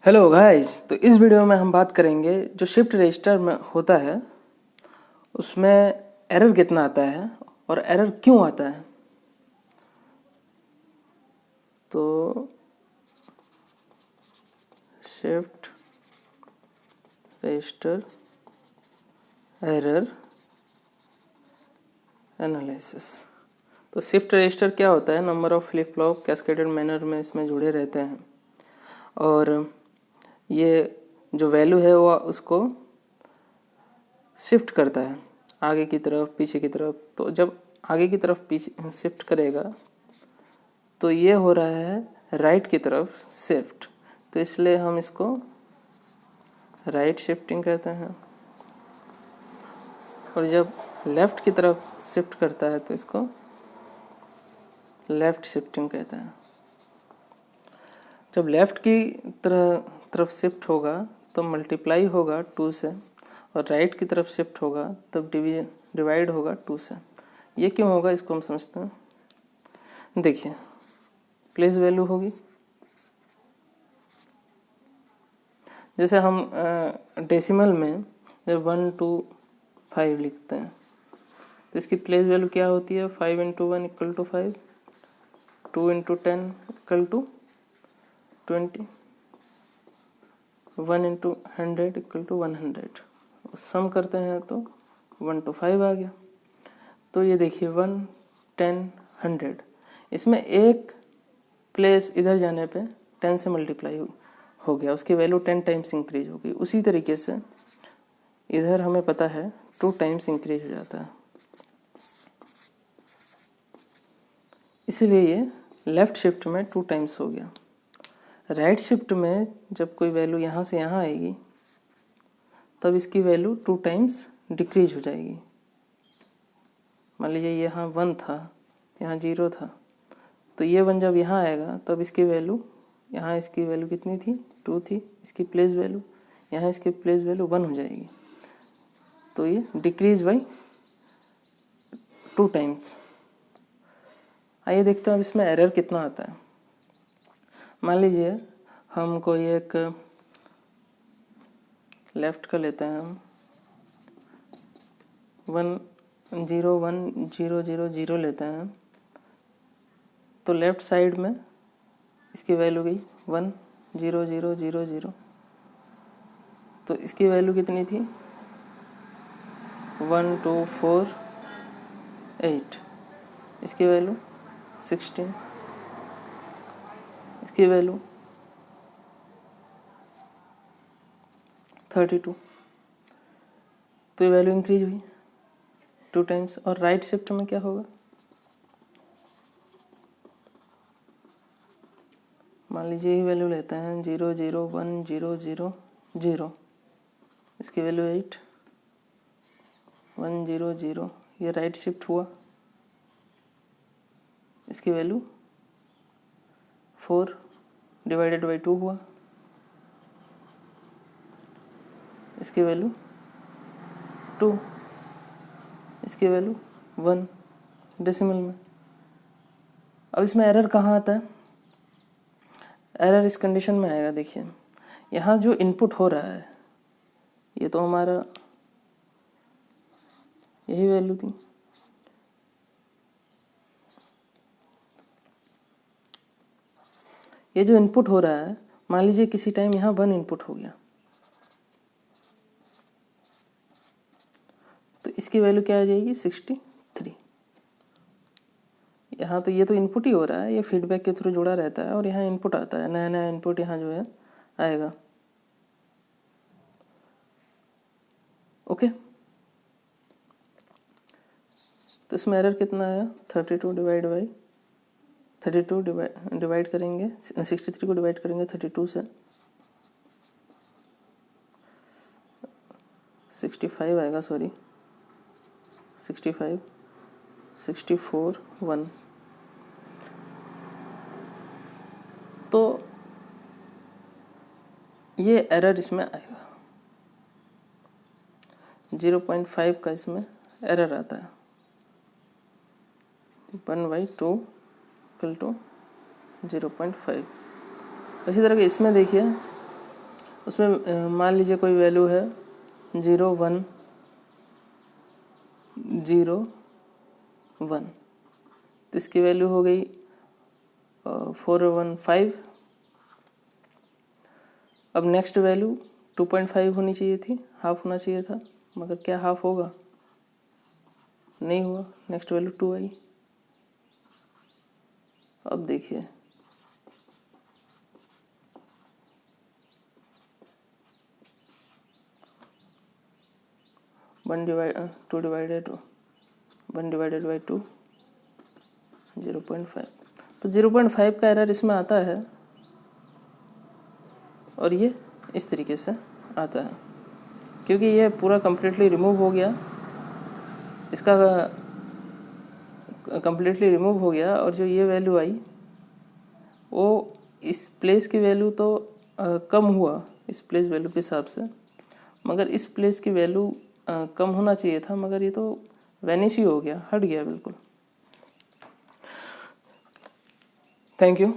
Hello guys, तो इस video में हम बात करेंगे जो शिफ्ट रजिस्टर में होता है उसमें एरर कितना आता है और एरर क्यों आता है। तो शिफ्ट रजिस्टर एरर एनालिसिस। तो शिफ्ट रजिस्टर क्या होता है? Number of flip flop cascaded manner में इसमें जुड़े रहते हैं और ये जो वैल्यू है वो उसको शिफ्ट करता है आगे की तरफ पीछे की तरफ। तो जब आगे की तरफ पीछे शिफ्ट करेगा तो ये हो रहा है राइट की तरफ शिफ्ट, तो इसलिए हम इसको राइट शिफ्टिंग कहते हैं। और जब लेफ्ट की तरफ शिफ्ट करता है तो इसको लेफ्ट शिफ्टिंग कहते हैं। जब लेफ्ट की तरफ शिफ्ट होगा तो मल्टीप्लाई होगा 2 से, और राइट की तरफ शिफ्ट होगा तब डिवाइड होगा 2 से। ये क्यों होगा इसको हम समझते हैं। देखिए, प्लेस वैल्यू होगी, जैसे हम डेसिमल में जब 1 to 5 लिखते हैं तो इसकी प्लेस वैल्यू क्या होती है? 5 into 1 equal to 5, 2 into 10 equal to 20, 1 into 100 equal to 100। Sum करते हैं तो 1 to 5 आ गया। तो ये देखिए 1, 10, 100, इसमें एक प्लेस इधर जाने पे 10 से मल्टीप्लाई हो गया, उसकी वैल्यू 10 टाइम्स इंक्रीज हो गई। उसी तरीके से इधर हमें पता है 2 टाइम्स इंक्रीज हो जाता है, इसीलिए ये लेफ्ट शिफ्ट में 2 टाइम्स हो गया। राइट शिफ्ट में जब कोई वैल्यू यहाँ से यहाँ आएगी तब इसकी वैल्यू 2 टाइम्स डिक्रीज हो जाएगी। मान लीजिए यहाँ 1 था, यहाँ 0 था, तो ये 1 जब यहाँ आएगा तब इसकी वैल्यू, यहाँ इसकी वैल्यू कितनी थी? 2 थी, इसकी प्लेस वैल्यू, यहाँ इसकी प्लेस वैल्यू 1 हो जाएगी। तो ये डिक्रीज बाई 2 टाइम्स। आइए देखते हैं अब इसमें एरर कितना आता है। मान लीजिए हम कोई एक लेफ्ट का लेते हैं, हम 1 0 1 0 0 0 लेते हैं, तो लेफ्ट साइड में इसकी वैल्यू गई 1 0 0 0 0, तो इसकी वैल्यू कितनी थी? 1 2 4 8, इसकी वैल्यू 16, इसकी वैल्यू 32। तो ये वैल्यू इंक्रीज हुई 2 टाइम्स। और राइट शिफ्ट में क्या होगा? मान लीजिए यही वैल्यू लेते हैं 0 0 1 0 0 0, इसकी वैल्यू 8, 1 0 0, ये राइट शिफ्ट हुआ, इसकी वैल्यू 4 डिवाइडेड बाई 2 हुआ, इसकी वैल्यू 2, इसकी वैल्यू 1 डेसिमल में। अब इसमें एरर कहाँ आता है? एरर इस कंडीशन में आएगा। देखिए, यहाँ जो इनपुट हो रहा है ये तो हमारा यही वैल्यू थी, ये जो इनपुट हो रहा है, मान लीजिए किसी टाइम यहाँ 1 इनपुट हो गया तो इसकी वैल्यू क्या आ जाएगी? 63। यहाँ तो ये तो इनपुट ही हो रहा है, ये फीडबैक के थ्रू जुड़ा रहता है और यहाँ इनपुट आता है, नया नया इनपुट यहाँ जो है आएगा। ओके, तो इसमें एरर कितना आया? 32 डिवाइड करेंगे 63 को डिवाइड करेंगे 32 से, 65 आएगा, सॉरी 65 64 1। तो ये एरर इसमें आएगा, 0.5 का इसमें एरर आता है। 1/2 इक्वल टू 0.5। इसी तरह के इसमें देखिए उसमें मान लीजिए कोई वैल्यू है 0 1 0 1, तो इसकी वैल्यू हो गई 4 1 5। अब नेक्स्ट वैल्यू 2.5 होनी चाहिए थी, हाफ होना चाहिए था, मगर क्या हाफ होगा? नहीं हुआ, नेक्स्ट वैल्यू 2 आई। अब देखिए 1 डिवाइडेड बाई 2 0.5। तो 0.5 का एरर इसमें आता है और ये इस तरीके से आता है, क्योंकि ये पूरा कम्प्लीटली रिमूव हो गया, इसका कम्प्लीटली रिमूव हो गया, और जो ये वैल्यू आई वो इस प्लेस की वैल्यू तो कम हुआ इस प्लेस वैल्यू के हिसाब से, मगर इस प्लेस की वैल्यू कम होना चाहिए था, मगर ये तो वैनिश ही हो गया, हट गया बिल्कुल। Thank you.